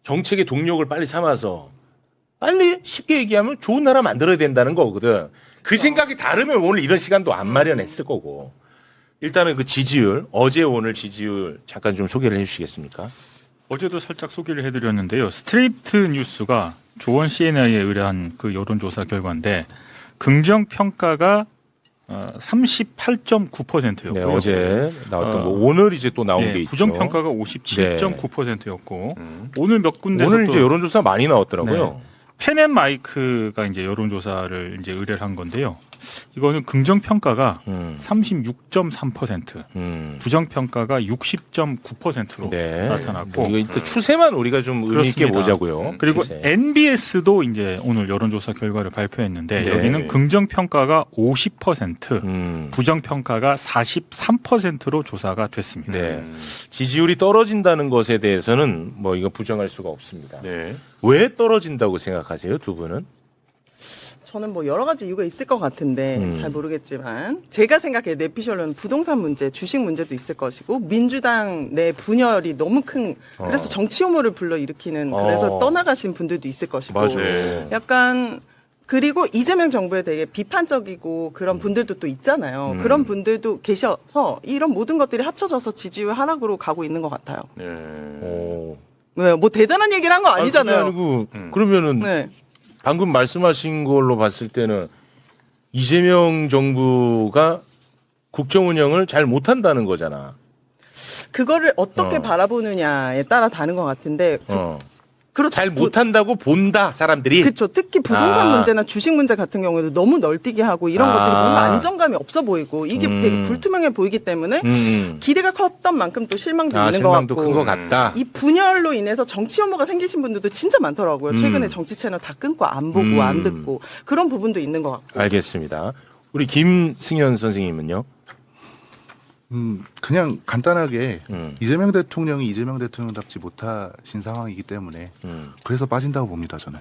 정책의 동력을 빨리 삼아서 빨리 쉽게 얘기하면 좋은 나라 만들어야 된다는 거거든. 그 생각이 다르면 오늘 이런 시간도 안 마련했을 거고. 일단은 그 지지율, 어제 오늘 지지율 잠깐 좀 소개를 해주시겠습니까? 어제도 살짝 소개를 해드렸는데요. 스트레이트 뉴스가 조원 CNI에 의뢰한 그 여론조사 결과인데 긍정 평가가 38.9%였고요. 네, 어제 나왔던 거 오늘 이제 또 나온 게 있죠. 부정 평가가 57.9%였고 네. 오늘 몇 군데서 오늘 또 이제 여론조사 많이 나왔더라고요. 네. 펜앤마이크가 이제 여론조사를 이제 의뢰를 한 건데요. 이거는 긍정 평가가 36.3%, 부정 평가가 60.9%로 네. 나타났고, 이거 일단 추세만 우리가 좀 의미 있게 그렇습니다. 보자고요. 그리고 추세. NBS도 이제 오늘 여론조사 결과를 발표했는데 네. 여기는 긍정 평가가 50%, 부정 평가가 43%로 조사가 됐습니다. 네. 지지율이 떨어진다는 것에 대해서는 뭐 이거 부정할 수가 없습니다. 네. 왜 떨어진다고 생각하세요, 두 분은? 저는 뭐 여러 가지 이유가 있을 것 같은데 잘 모르겠지만 제가 생각해 내피셜로는 부동산 문제, 주식 문제도 있을 것이고 민주당 내 분열이 너무 큰 그래서 정치 혐오를 불러일으키는 그래서 떠나가신 분들도 있을 것이고 맞아요. 약간 그리고 이재명 정부에 되게 비판적이고 그런 분들도 또 있잖아요. 그런 분들도 계셔서 이런 모든 것들이 합쳐져서 지지율 하락으로 가고 있는 것 같아요. 네. 왜 뭐 대단한 얘기를 한 거 아니잖아요. 그게 아니고 그러면은 네. 방금 말씀하신 걸로 봤을 때는 이재명 정부가 국정 운영을 잘 못한다는 거잖아. 그거를 어떻게 바라보느냐에 따라 다른 것 같은데 그렇죠. 잘 못한다고 본다 사람들이. 그렇죠. 특히 부동산 문제나 주식 문제 같은 경우에도 너무 널뛰게 하고 이런 것들이 너무 안정감이 없어 보이고 이게 되게 불투명해 보이기 때문에 기대가 컸던 만큼 또 실망도 있는 것 실망도 같고 큰 것 같다. 이 분열로 인해서 정치 혐오가 생기신 분들도 진짜 많더라고요. 최근에 정치 채널 다 끊고 안 보고 안 듣고 그런 부분도 있는 것 같고. 알겠습니다. 우리 김승현 선생님은요? 그냥 간단하게 이재명 대통령이 이재명 대통령답지 못하신 상황이기 때문에 그래서 빠진다고 봅니다, 저는.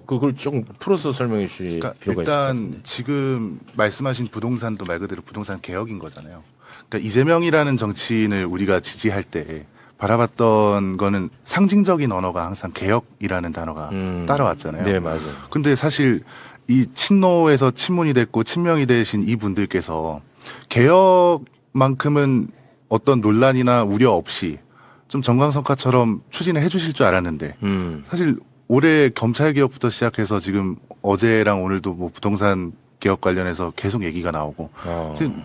그걸 좀 풀어서 설명해 주실 그러니까 필요가 있을 것 일단 같은데. 지금 말씀하신 부동산도 말 그대로 부동산 개혁인 거잖아요. 그러니까 이재명이라는 정치인을 우리가 지지할 때 바라봤던 거는 상징적인 언어가 항상 개혁이라는 단어가 따라왔잖아요. 네, 맞아요. 근데 사실 이 친노에서 친문이 됐고 친명이 되신 이 분들께서 개혁만큼은 어떤 논란이나 우려 없이 좀 정광석화처럼 추진을 해주실 줄 알았는데 사실 올해 검찰 개혁부터 시작해서 지금 어제랑 오늘도 뭐 부동산 개혁 관련해서 계속 얘기가 나오고 지금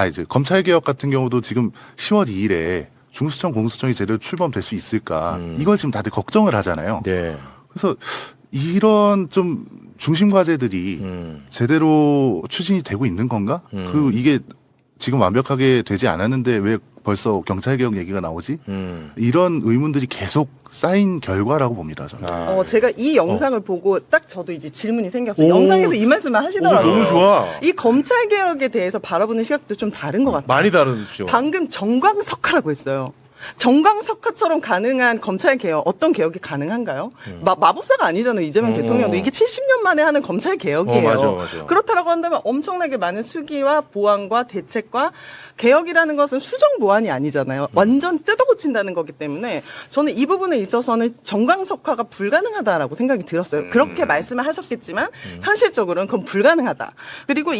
이제 검찰 개혁 같은 경우도 지금 10월 2일에 중수청 공수처이 제대로 출범될 수 있을까 이걸 지금 다들 걱정을 하잖아요. 네. 그래서 이런 좀 중심 과제들이 제대로 추진이 되고 있는 건가? 이게 지금 완벽하게 되지 않았는데 왜 벌써 경찰개혁 얘기가 나오지? 이런 의문들이 계속 쌓인 결과라고 봅니다, 저는. 제가 이 영상을 보고 딱 저도 이제 질문이 생겼어요. 영상에서 이 말씀을 하시더라고요. 너무 좋아. 이 검찰 개혁에 대해서 바라보는 시각도 좀 다른 것 같아요. 많이 다르죠. 방금 정광석화라고 했어요. 정광석화처럼 가능한 검찰 개혁, 어떤 개혁이 가능한가요? 마법사가 아니잖아요. 이재명 대통령도 이게 70년 만에 하는 검찰 개혁이에요. 맞아. 그렇다라고 한다면 엄청나게 많은 수기와 보완과 대책과 개혁이라는 것은 수정 보완이 아니잖아요. 완전 뜯어고친다는 거기 때문에 저는 이 부분에 있어서는 정광석화가 불가능하다라고 생각이 들었어요. 그렇게 말씀을 하셨겠지만 현실적으로는 그건 불가능하다. 그리고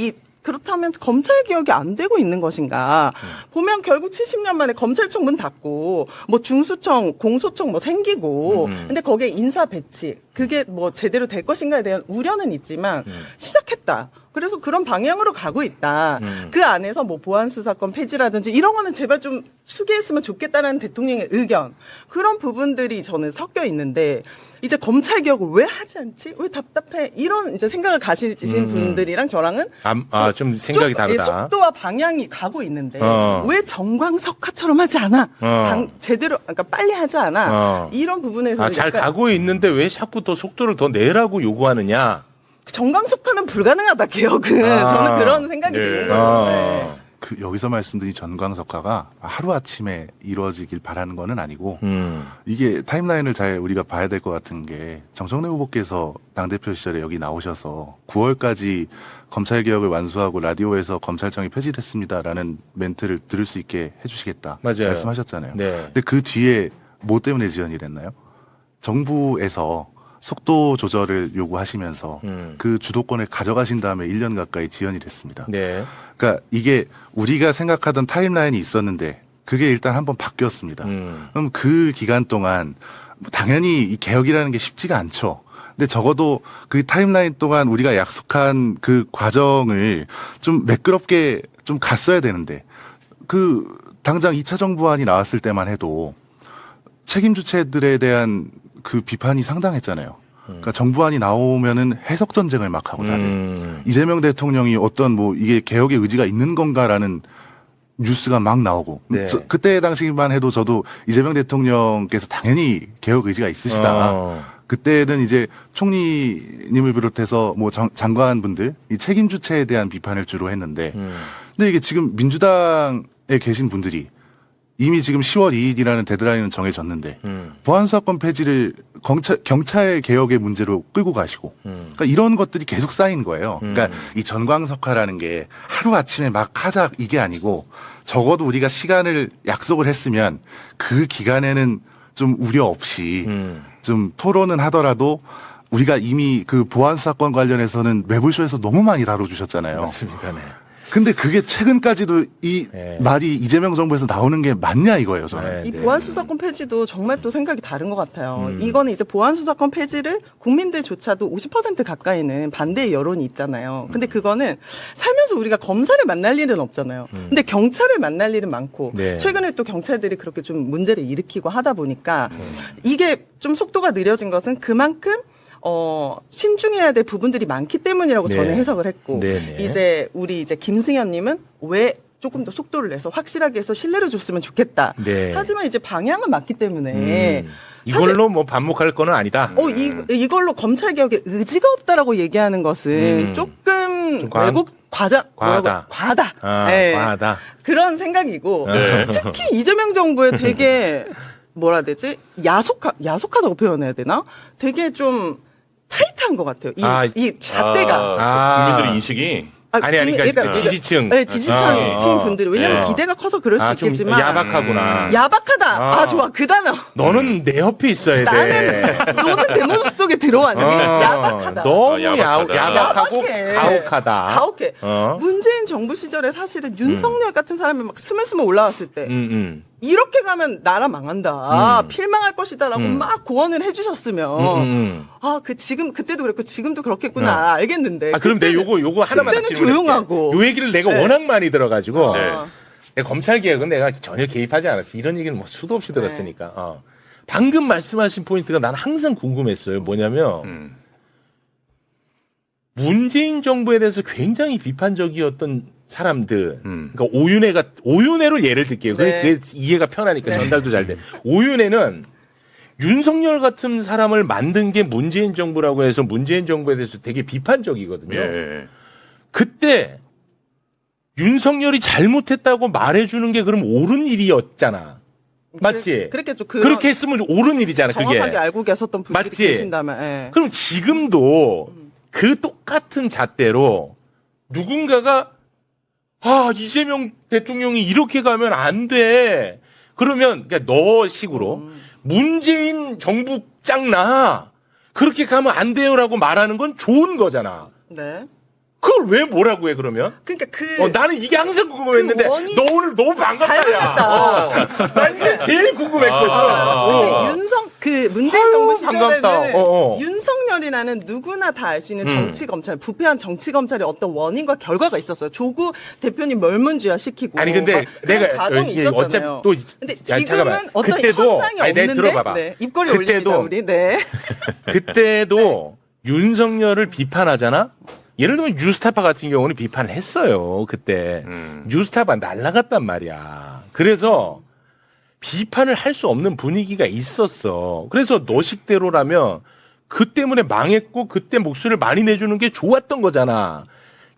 그렇다면 검찰 개혁이 안 되고 있는 것인가? 보면 결국 70년 만에 검찰청 문 닫고 뭐 중수청, 공소청 뭐 생기고 근데 거기에 인사 배치 그게 뭐 제대로 될 것인가에 대한 우려는 있지만 시작했다. 그래서 그런 방향으로 가고 있다. 그 안에서 뭐 보안수사권 폐지라든지 이런 거는 제발 좀 수기했으면 좋겠다는 대통령의 의견. 그런 부분들이 저는 섞여 있는데 이제 검찰 개혁을 왜 하지 않지? 왜 답답해? 이런 이제 생각을 가지신 분들이랑 저랑은 좀 생각이 다르다. 속도와 방향이 가고 있는데 왜 정광석화처럼 하지 않아? 제대로 그러니까 빨리 하지 않아? 이런 부분에서 잘 가고 있는데 왜 자꾸 더 속도를 더 내라고 요구하느냐? 정광석화는 불가능하다 개혁은 저는 그런 생각이 드는 거죠. 네. 여기서 말씀드린 전광석화가 하루아침에 이루어지길 바라는 거는 아니고 이게 타임라인을 잘 우리가 봐야 될 것 같은 게 정청래 후보께서 당대표 시절에 여기 나오셔서 9월까지 검찰개혁을 완수하고 라디오에서 검찰청이 폐지됐습니다라는 멘트를 들을 수 있게 해주시겠다 맞아요. 말씀하셨잖아요. 네. 근데 그 뒤에 뭐 때문에 지연이 됐나요? 정부에서 속도 조절을 요구하시면서 그 주도권을 가져가신 다음에 1년 가까이 지연이 됐습니다. 네. 그러니까 이게 우리가 생각하던 타임라인이 있었는데 그게 일단 한번 바뀌었습니다. 그럼 그 기간 동안 당연히 이 개혁이라는 게 쉽지가 않죠. 근데 적어도 그 타임라인 동안 우리가 약속한 그 과정을 좀 매끄럽게 좀 갔어야 되는데 그 당장 2차 정부안이 나왔을 때만 해도 책임 주체들에 대한 그 비판이 상당했잖아요. 그러니까 정부안이 나오면은 해석 전쟁을 막 하고 다들 이재명 대통령이 어떤 뭐 이게 개혁의 의지가 있는 건가라는 뉴스가 막 나오고 네. 그때 당시만 해도 저도 이재명 대통령께서 당연히 개혁 의지가 있으시다. 그때는 이제 총리님을 비롯해서 뭐 장관분들 이 책임 주체에 대한 비판을 주로 했는데 근데 이게 지금 민주당에 계신 분들이 이미 지금 10월 2일이라는 데드라인은 정해졌는데 보안수사권 폐지를 경찰 개혁의 문제로 끌고 가시고 그러니까 이런 것들이 계속 쌓인 거예요. 그러니까 이 전광석화라는 게 하루아침에 막 하자 이게 아니고 적어도 우리가 시간을 약속을 했으면 그 기간에는 좀 우려 없이 좀 토론은 하더라도 우리가 이미 그 보안수사권 관련해서는 매불쇼에서 너무 많이 다뤄주셨잖아요. 맞습니다. 네. 근데 그게 최근까지도 이 네. 말이 이재명 정부에서 나오는 게 맞냐 이거예요, 저는. 네. 이 보안수사권 폐지도 정말 또 생각이 다른 것 같아요. 이거는 이제 보안수사권 폐지를 국민들조차도 50% 가까이는 반대의 여론이 있잖아요. 근데 그거는 살면서 우리가 검사를 만날 일은 없잖아요. 근데 경찰을 만날 일은 많고 네. 최근에 또 경찰들이 그렇게 좀 문제를 일으키고 하다 보니까 이게 좀 속도가 느려진 것은 그만큼 신중해야 될 부분들이 많기 때문이라고 네. 저는 해석을 했고 네네. 이제 우리 이제 김승현님은 왜 조금 더 속도를 내서 확실하게 해서 신뢰를 줬으면 좋겠다. 네. 하지만 이제 방향은 맞기 때문에 이걸로 뭐 반목할 거는 아니다. 이걸로 검찰 개혁에 의지가 없다라고 얘기하는 것은 조금 좀 과한- 왜곡 과하다. 과하다. 예. 과하다. 그런 생각이고 네. 특히 이재명 정부에 되게 뭐라 해야 되지? 야속하다고 표현해야 되나? 되게 좀 타이트한 것 같아요. 이 잣대가. 국민들의 인식이 아니, 그러니까 지지층. 네, 지지층 분들이. 왜냐면 네. 기대가 커서 그럴 수 좀 있겠지만. 야박하구나. 야박하다. 좋아. 그 단어. 너는 내 옆에 있어야 돼. 너는 내 모습 속에 들어왔니? 야박하다. 너무 야박하다. 야박하고 야박해. 가혹하다. 가혹해. 문재인 정부 시절에 사실은 윤석열 같은 사람이 막 스물스물 올라왔을 때 이렇게 가면 나라 망한다. 필망할 것이다라고 막 고언을 해주셨으면 그때도 그랬고 지금도 그렇겠구나 알겠는데. 그럼 내 요거 하나만 그때는 질문할게. 조용하고. 요 얘기를 내가 워낙 많이 들어가지고 네. 내가 검찰 개혁은 내가 전혀 개입하지 않았어. 이런 얘기는 뭐 수도 없이 들었으니까. 방금 말씀하신 포인트가 나는 항상 궁금했어요. 뭐냐면 문재인 정부에 대해서 굉장히 비판적이었던 사람들, 그러니까 오윤회로 예를 들게요. 네. 그게 이해가 편하니까 네. 전달도 잘 돼. 오윤회는 윤석열 같은 사람을 만든 게 문재인 정부라고 해서 문재인 정부에 대해서 되게 비판적이거든요. 예. 그때 윤석열이 잘못했다고 말해주는 게 그럼 옳은 일이었잖아. 맞지? 그랬겠죠. 그렇게 했으면 옳은 일이잖아. 정확하게 그게. 알고 계셨던 분들이 맞지? 계신다면. 예. 그럼 지금도 그 똑같은 잣대로 누군가가 이재명 대통령이 이렇게 가면 안 돼. 그러면 그러니까 너 식으로 문재인 정부 짱나 그렇게 가면 안 돼요라고 말하는 건 좋은 거잖아. 네. 그걸 왜 뭐라고 해 그러면? 그러니까 나는 이게 항상 궁금했는데 원인- 너 오늘 너무 반갑다 야. 잘못했다. 난 이게 제일 궁금했거든. 근데 문재인 정부 시절에는 반갑다. 윤석열이라는 누구나 다 알 수 있는 정치 검찰, 부패한 정치 검찰의 어떤 원인과 결과가 있었어요. 조국 대표님 멸문지화 시키고. 아니 근데 막 그런 내가 과정이 있었잖아요. 어차피 또 근데 야, 지금은 잠깐만. 어떤 그때도 현상이 아니, 없는데. 내가 들어봐봐. 네, 입꼬리 그때도 올립니다 우리. 네. 그때도 윤석열을 비판하잖아. 예를 들면 뉴스타파 같은 경우는 비판을 했어요. 그때 뉴스타파 날라갔단 말이야. 그래서 비판을 할 수 없는 분위기가 있었어. 그래서 너식대로라면 그 때문에 망했고 그때 목소리를 많이 내주는 게 좋았던 거잖아.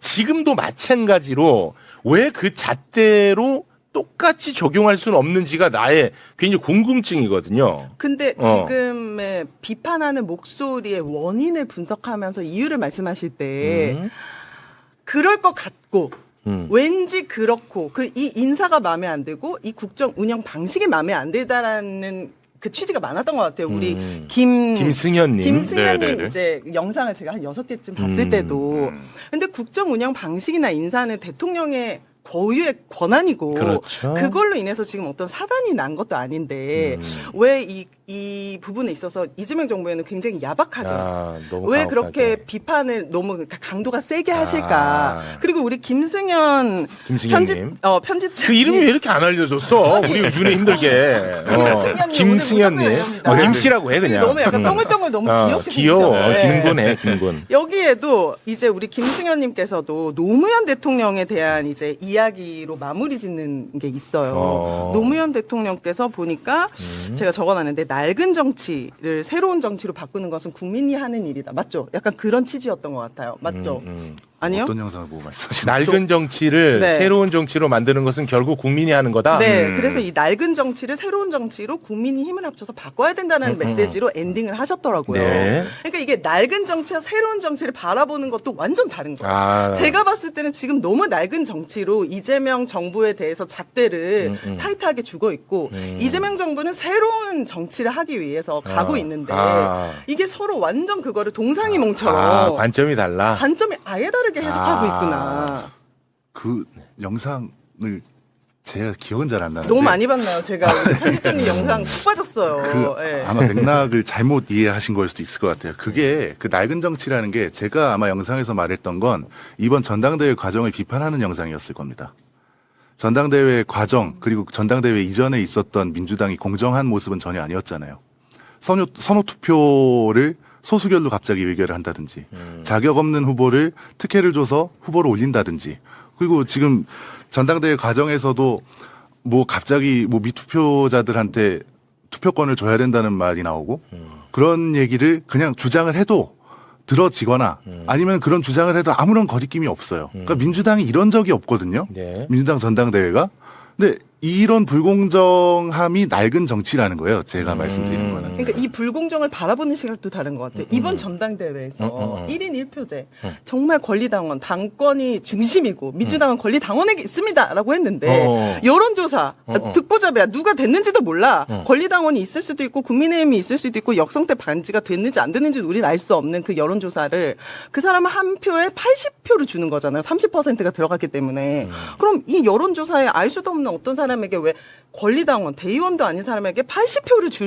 지금도 마찬가지로 왜 그 잣대로 똑같이 적용할 수는 없는지가 나의 굉장히 궁금증이거든요. 근데 지금의 비판하는 목소리의 원인을 분석하면서 이유를 말씀하실 때 그럴 것 같고 왠지 그렇고 이 인사가 마음에 안 들고 이 국정 운영 방식이 마음에 안 들다라는 그 취지가 많았던 것 같아요. 우리 김승현님. 김승현님 네네네. 이제 영상을 제가 한 6개쯤 봤을 때도. 근데 국정 운영 방식이나 인사는 대통령의 고유의 권한이고 그렇죠. 그걸로 인해서 지금 어떤 사단이 난 것도 아닌데 왜 이 부분에 있어서 이재명 정부에는 굉장히 야박하게 너무 왜 가혹하게. 그렇게 비판을 너무 강도가 세게 하실까? 아. 그리고 우리 김승현님 편집 그 이름이 왜 이렇게 안 알려줬어? 우리 눈에 힘들게. 김승현님. 김씨라고 해 그냥. 너무 약간 동글동글 너무 귀엽게 귀여워. 생겼잖아요. 김군해 김군. 여기에도 이제 우리 김승현님께서도 노무현 대통령에 대한 이제 이야기로 마무리 짓는 게 있어요. 노무현 대통령께서 보니까 제가 적어놨는데 낡은 정치를 새로운 정치로 바꾸는 것은 국민이 하는 일이다. 맞죠? 약간 그런 취지였던 것 같아요. 맞죠? 아니요? 어떤 영상을 보고 말씀하시나요? 낡은 정치를 네. 새로운 정치로 만드는 것은 결국 국민이 하는 거다. 네, 그래서 이 낡은 정치를 새로운 정치로 국민이 힘을 합쳐서 바꿔야 된다는 메시지로 엔딩을 하셨더라고요. 네. 그러니까 이게 낡은 정치와 새로운 정치를 바라보는 것도 완전 다른 거예요. 아. 제가 봤을 때는 지금 너무 낡은 정치로 이재명 정부에 대해서 잣대를 타이트하게 주고 있고 이재명 정부는 새로운 정치를 하기 위해서 가고 있는데 이게 서로 완전 그거를 동상이몽처럼 관점이 달라. 관점이 아예 다르게 해석하고 있구나. 그 영상을 제가 기억은 잘 안 나는데 너무 많이 봤나요? 제가 우리 편집장님 영상 푹 빠졌어요. 예. 아마 맥락을 잘못 이해하신 걸 수도 있을 것 같아요. 그게 그 낡은 정치라는 게 제가 아마 영상에서 말했던 건 이번 전당대회 과정을 비판하는 영상이었을 겁니다. 전당대회 과정 그리고 전당대회 이전에 있었던 민주당이 공정한 모습은 전혀 아니었잖아요. 선호 투표를 소수결로 갑자기 의결을 한다든지 자격 없는 후보를 특혜를 줘서 후보를 올린다든지 그리고 지금 전당대회 과정에서도 뭐 갑자기 뭐 미투표자들한테 투표권을 줘야 된다는 말이 나오고 그런 얘기를 그냥 주장을 해도 들어지거나 아니면 그런 주장을 해도 아무런 거리낌이 없어요. 그러니까 민주당이 이런 적이 없거든요. 네. 민주당 전당대회가. 근데 이런 불공정함이 낡은 정치라는 거예요. 제가 말씀드리는 거는. 그러니까 이 불공정을 바라보는 시각도 다른 것 같아요. 이번 전당대회에서 1인 1표제 정말 권리당원, 당권이 중심이고 민주당은 권리당원에게 있습니다라고 했는데 여론조사, 득보잡이야 누가 됐는지도 몰라. 권리당원이 있을 수도 있고 국민의힘이 있을 수도 있고 역성태 반지가 됐는지 안 됐는지 우리는 알 수 없는 그 여론조사를 그 사람 한 표에 80표를 주는 거잖아요. 30%가 들어갔기 때문에. 그럼 이 여론조사에 알 수도 없는 어떤 사람에게 왜 권리당원, 대의원도 아닌 사람에게 80표를 줄